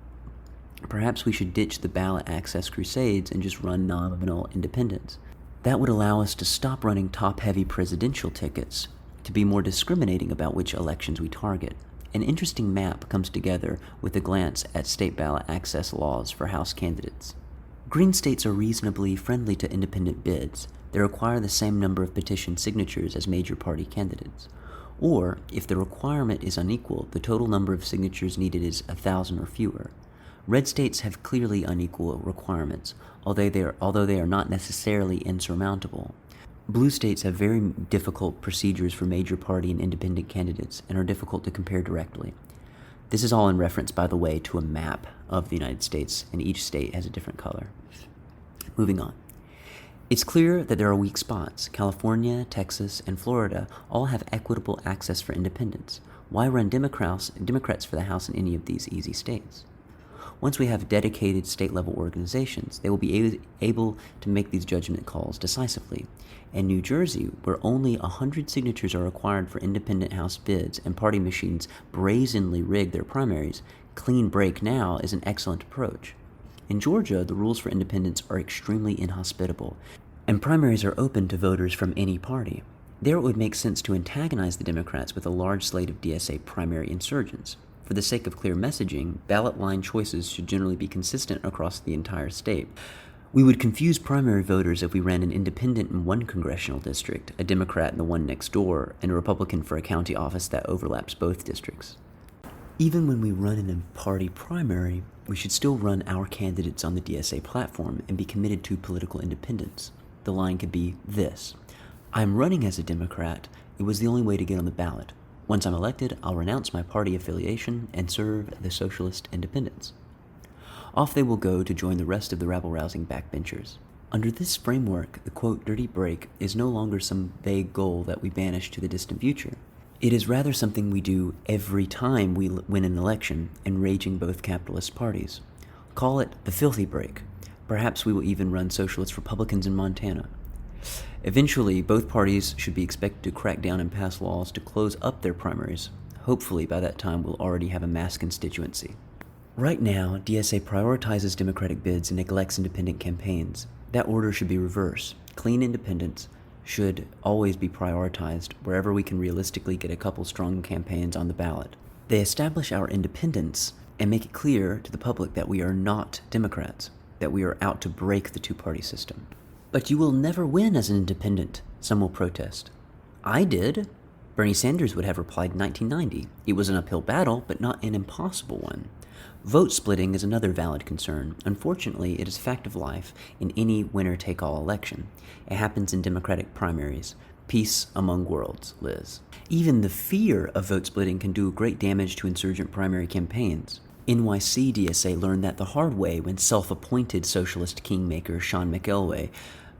Perhaps we should ditch the ballot access crusades and just run nominal independents. That would allow us to stop running top-heavy presidential tickets, to be more discriminating about which elections we target. An interesting map comes together with a glance at state ballot access laws for House candidates. Green states are reasonably friendly to independent bids. They require the same number of petition signatures as major party candidates. Or, if the requirement is unequal, the total number of signatures needed is 1,000 or fewer. Red states have clearly unequal requirements, although they are not necessarily insurmountable. Blue states have very difficult procedures for major party and independent candidates and are difficult to compare directly. This is all in reference, by the way, to a map of the United States, and each state has a different color. Moving on. It's clear that there are weak spots. California, Texas, and Florida all have equitable access for independents. Why run Democrats for the House in any of these easy states? Once we have dedicated state-level organizations, they will be able to make these judgment calls decisively. In New Jersey, where only 100 signatures are required for independent House bids and party machines brazenly rig their primaries, clean break now is an excellent approach. In Georgia, the rules for independents are extremely inhospitable, and primaries are open to voters from any party. There it would make sense to antagonize the Democrats with a large slate of DSA primary insurgents. For the sake of clear messaging, ballot line choices should generally be consistent across the entire state. We would confuse primary voters if we ran an independent in one congressional district, a Democrat in the one next door, and a Republican for a county office that overlaps both districts. Even when we run in a party primary, we should still run our candidates on the DSA platform and be committed to political independence. The line could be this: I'm running as a Democrat. It was the only way to get on the ballot. Once I'm elected, I'll renounce my party affiliation and serve the socialist independents. Off they will go to join the rest of the rabble-rousing backbenchers. Under this framework, the quote, dirty break is no longer some vague goal that we banish to the distant future. It is rather something we do every time we win an election, enraging both capitalist parties. Call it the filthy break. Perhaps we will even run socialist Republicans in Montana. Eventually, both parties should be expected to crack down and pass laws to close up their primaries. Hopefully, by that time, we'll already have a mass constituency. Right now, DSA prioritizes Democratic bids and neglects independent campaigns. That order should be reversed. Clean independents should always be prioritized wherever we can realistically get a couple strong campaigns on the ballot. They establish our independence and make it clear to the public that we are not Democrats, that we are out to break the two-party system. But you will never win as an independent, some will protest. I did. Bernie Sanders would have replied in 1990. It was an uphill battle, but not an impossible one. Vote splitting is another valid concern. Unfortunately, it is a fact of life in any winner-take-all election. It happens in Democratic primaries. Peace among worlds, Liz. Even the fear of vote splitting can do great damage to insurgent primary campaigns. NYC DSA learned that the hard way when self-appointed socialist kingmaker Sean McElway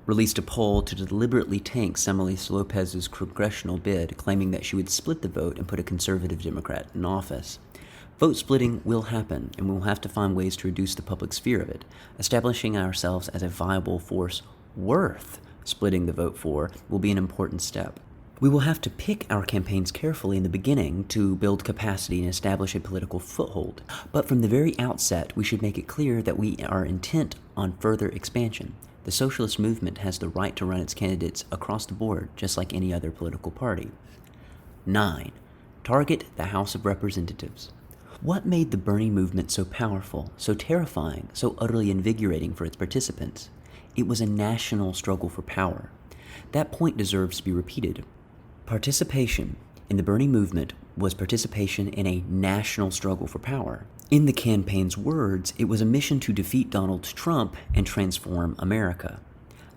released a poll to deliberately tank Samalis Lopez's congressional bid, claiming that she would split the vote and put a conservative Democrat in office. Vote splitting will happen, and we will have to find ways to reduce the public's fear of it. Establishing ourselves as a viable force worth splitting the vote for will be an important step. We will have to pick our campaigns carefully in the beginning to build capacity and establish a political foothold. But from the very outset, we should make it clear that we are intent on further expansion. The socialist movement has the right to run its candidates across the board, just like any other political party. 9. Target the House of Representatives. What made the Bernie movement so powerful, so terrifying, so utterly invigorating for its participants? It was a national struggle for power. That point deserves to be repeated. Participation in the Bernie movement was participation in a national struggle for power. In the campaign's words, it was a mission to defeat Donald Trump and transform America.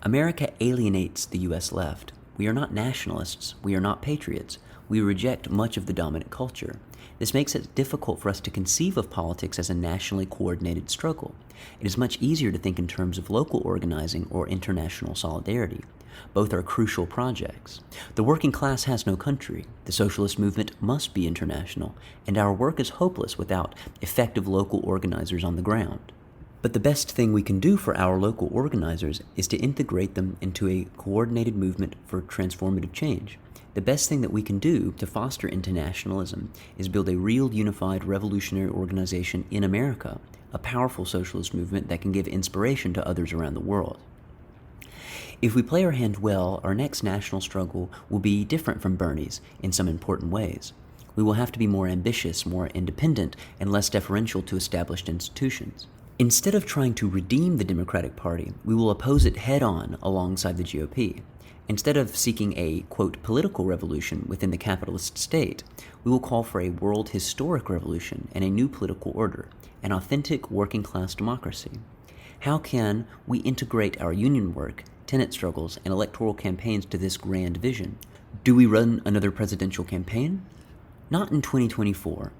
America alienates the U.S. left. We are not nationalists. We are not patriots. We reject much of the dominant culture. This makes it difficult for us to conceive of politics as a nationally coordinated struggle. It is much easier to think in terms of local organizing or international solidarity. Both are crucial projects. The working class has no country. The socialist movement must be international, and our work is hopeless without effective local organizers on the ground. But the best thing we can do for our local organizers is to integrate them into a coordinated movement for transformative change. The best thing that we can do to foster internationalism is build a real unified revolutionary organization in America, a powerful socialist movement that can give inspiration to others around the world. If we play our hand well, our next national struggle will be different from Bernie's in some important ways. We will have to be more ambitious, more independent, and less deferential to established institutions. Instead of trying to redeem the Democratic Party, we will oppose it head-on alongside the GOP. Instead of seeking a, quote, political revolution within the capitalist state, we will call for a world historic revolution and a new political order, an authentic working-class democracy. How can we integrate our union work, tenant struggles, and electoral campaigns to this grand vision? Do we run another presidential campaign? Not in 2024.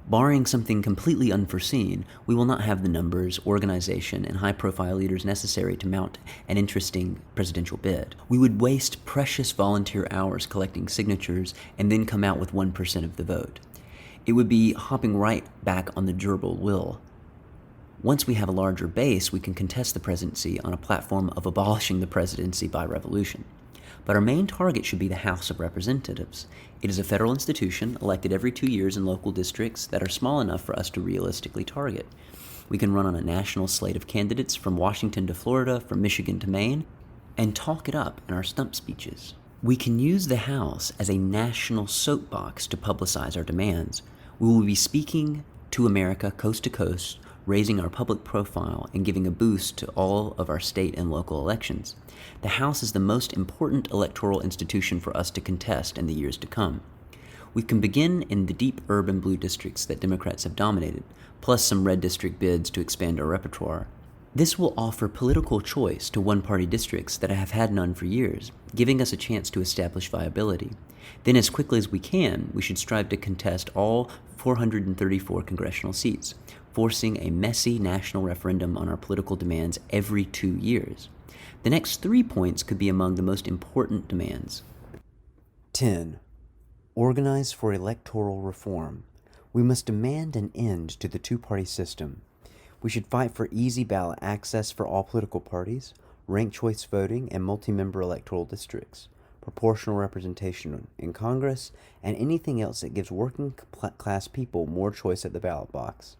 Barring something completely unforeseen, we will not have the numbers, organization, and high-profile leaders necessary to mount an interesting presidential bid. We would waste precious volunteer hours collecting signatures and then come out with 1% of the vote. It would be hopping right back on the gerbil wheel. Once we have a larger base, we can contest the presidency on a platform of abolishing the presidency by revolution. But our main target should be the House of Representatives. It is a federal institution elected every 2 years in local districts that are small enough for us to realistically target. We can run on a national slate of candidates from Washington to Florida, from Michigan to Maine, and talk it up in our stump speeches. We can use the House as a national soapbox to publicize our demands. We will be speaking to America coast to coast, raising our public profile and giving a boost to all of our state and local elections. The House is the most important electoral institution for us to contest in the years to come. We can begin in the deep urban blue districts that Democrats have dominated, plus some red district bids to expand our repertoire. This will offer political choice to one-party districts that have had none for years, giving us a chance to establish viability. Then, as quickly as we can, we should strive to contest all 434 congressional seats, forcing a messy national referendum on our political demands every 2 years. The next 3 points could be among the most important demands. 10. Organize for electoral reform. We must demand an end to the two-party system. We should fight for easy ballot access for all political parties, ranked choice voting, and multi-member electoral districts, proportional representation in Congress, and anything else that gives working-class people more choice at the ballot box.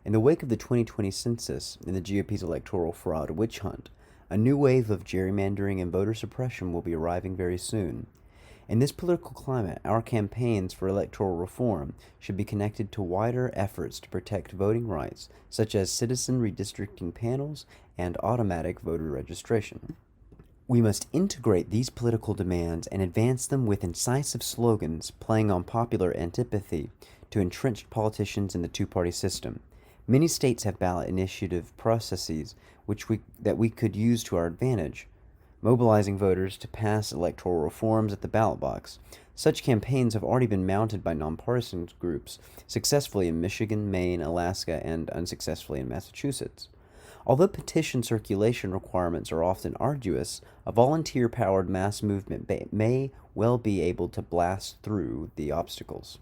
In the wake of the 2020 census and the GOP's electoral fraud witch hunt, a new wave of gerrymandering and voter suppression will be arriving very soon. In this political climate, our campaigns for electoral reform should be connected to wider efforts to protect voting rights, such as citizen redistricting panels and automatic voter registration. We must integrate these political demands and advance them with incisive slogans playing on popular antipathy to entrenched politicians in the two-party system. Many states have ballot initiative processes that we could use to our advantage, mobilizing voters to pass electoral reforms at the ballot box. Such campaigns have already been mounted by nonpartisan groups, successfully in Michigan, Maine, Alaska, and unsuccessfully in Massachusetts. Although petition circulation requirements are often arduous, a volunteer-powered mass movement may well be able to blast through the obstacles.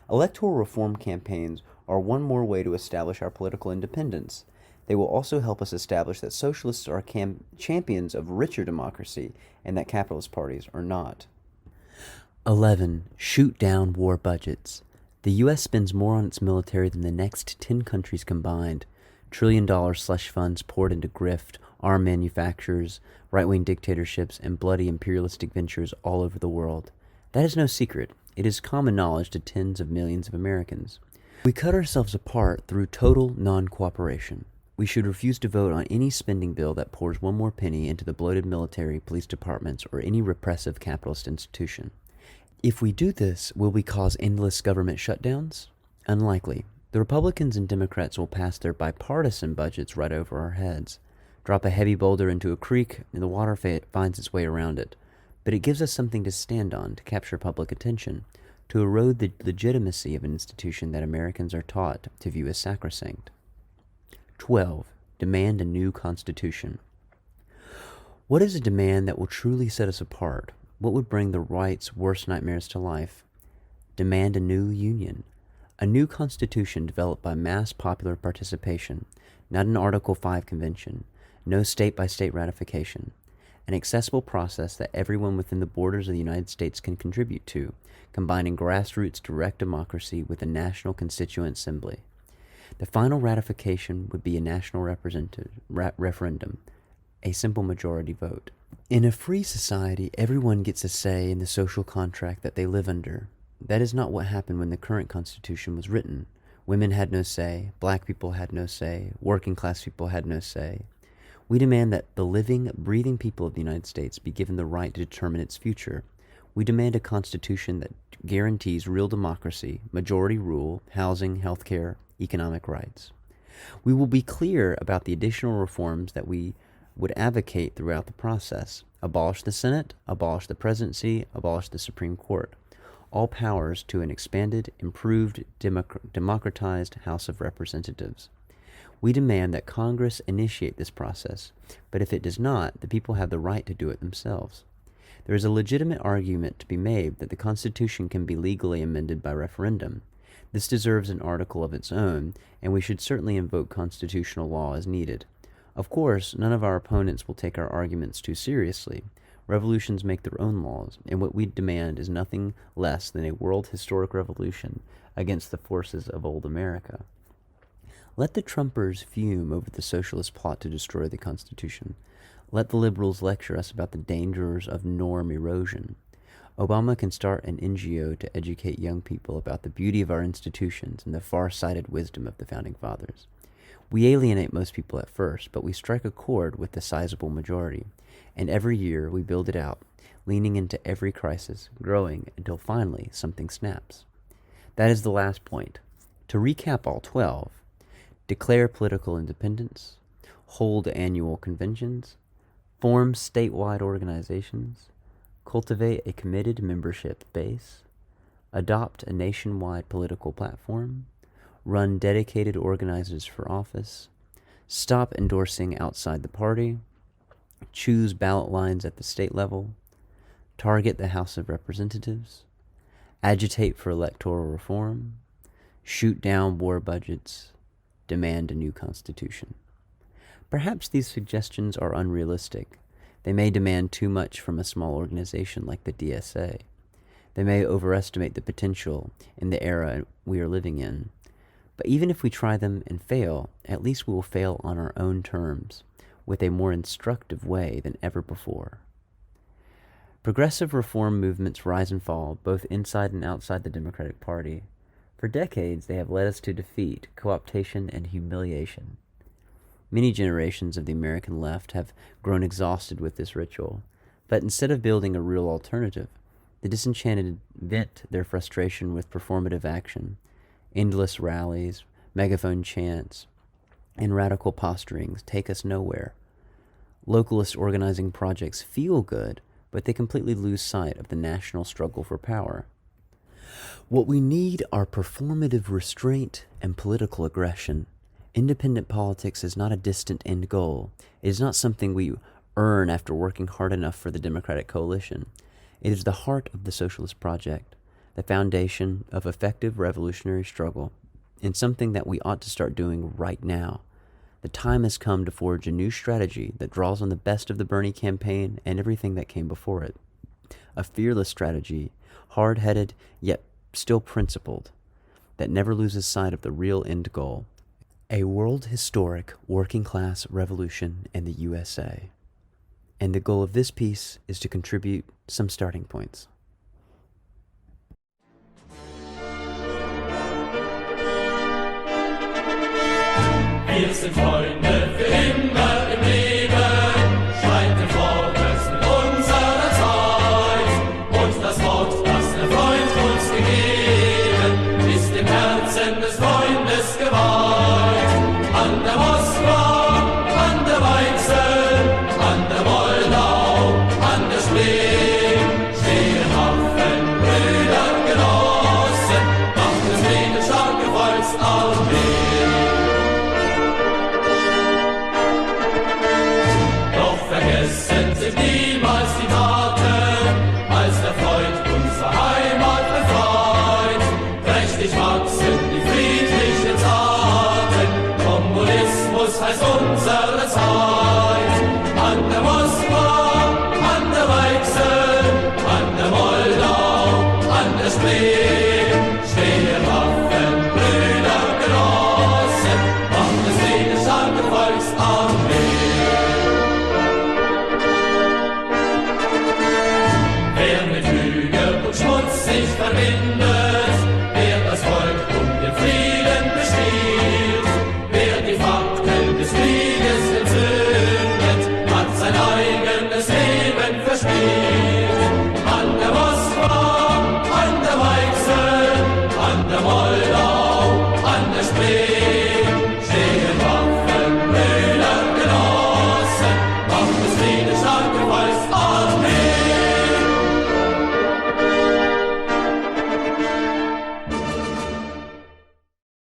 Electoral reform campaigns are one more way to establish our political independence. They will also help us establish that socialists are champions of richer democracy and that capitalist parties are not. 11. Shoot down war budgets. The U.S. spends more on its military than the next 10 countries combined. $1 trillion slush funds poured into grift, arm manufacturers, right-wing dictatorships, and bloody imperialistic ventures all over the world. That is no secret. It is common knowledge to tens of millions of Americans. We cut ourselves apart through total non-cooperation. We should refuse to vote on any spending bill that pours one more penny into the bloated military, police departments, or any repressive capitalist institution. If we do this, will we cause endless government shutdowns? Unlikely. The Republicans and Democrats will pass their bipartisan budgets right over our heads. Drop a heavy boulder into a creek, and the water finds its way around it. But it gives us something to stand on, to capture public attention, to erode the legitimacy of an institution that Americans are taught to view as sacrosanct. 12. Demand a new constitution. What is a demand that will truly set us apart? What would bring the right's worst nightmares to life? Demand a new union. A new constitution developed by mass popular participation, not an Article 5 convention, no state-by-state ratification. An accessible process that everyone within the borders of the United States can contribute to, combining grassroots direct democracy with a national constituent assembly. The final ratification would be a national referendum, a simple majority vote. In a free society, everyone gets a say in the social contract that they live under. That is not what happened when the current Constitution was written. Women had no say, black people had no say, working class people had no say. We demand that the living, breathing people of the United States be given the right to determine its future. We demand a constitution that guarantees real democracy, majority rule, housing, healthcare, economic rights. We will be clear about the additional reforms that we would advocate throughout the process. Abolish the Senate, abolish the presidency, abolish the Supreme Court. All powers to an expanded, improved, democratized House of Representatives. We demand that Congress initiate this process, but if it does not, the people have the right to do it themselves. There is a legitimate argument to be made that the Constitution can be legally amended by referendum. This deserves an article of its own, and we should certainly invoke constitutional law as needed. Of course, none of our opponents will take our arguments too seriously. Revolutions make their own laws, and what we demand is nothing less than a world historic revolution against the forces of old America. Let the Trumpers fume over the socialist plot to destroy the Constitution. Let the liberals lecture us about the dangers of norm erosion. Obama can start an NGO to educate young people about the beauty of our institutions and the far-sighted wisdom of the Founding Fathers. We alienate most people at first, but we strike a chord with the sizable majority, and every year we build it out, leaning into every crisis, growing until finally something snaps. That is the last point. To recap all 12, declare political independence, hold annual conventions, form statewide organizations, cultivate a committed membership base, adopt a nationwide political platform, run dedicated organizers for office, stop endorsing outside the party, choose ballot lines at the state level, target the House of Representatives, agitate for electoral reform, shoot down war budgets, demand a new constitution. Perhaps these suggestions are unrealistic. They may demand too much from a small organization like the DSA. They may overestimate the potential in the era we are living in. But even if we try them and fail, at least we will fail on our own terms, with a more instructive way than ever before. Progressive reform movements rise and fall, both inside and outside the Democratic Party. For decades, they have led us to defeat, co-optation, and humiliation. Many generations of the American left have grown exhausted with this ritual, but instead of building a real alternative, the disenchanted vent their frustration with performative action, endless rallies, megaphone chants, and radical posturings take us nowhere. Localist organizing projects feel good, but they completely lose sight of the national struggle for power. What we need are performative restraint and political aggression. Independent politics is not a distant end goal. It is not something we earn after working hard enough for the Democratic coalition. It is the heart of the socialist project, the foundation of effective revolutionary struggle, and something that we ought to start doing right now. The time has come to forge a new strategy that draws on the best of the Bernie campaign and everything that came before it. A fearless strategy, hard-headed yet still principled, that never loses sight of the real end goal. A world-historic working-class revolution in the USA. And the goal of this piece is to contribute some starting points. Wir sind Freunde für immer im Leben.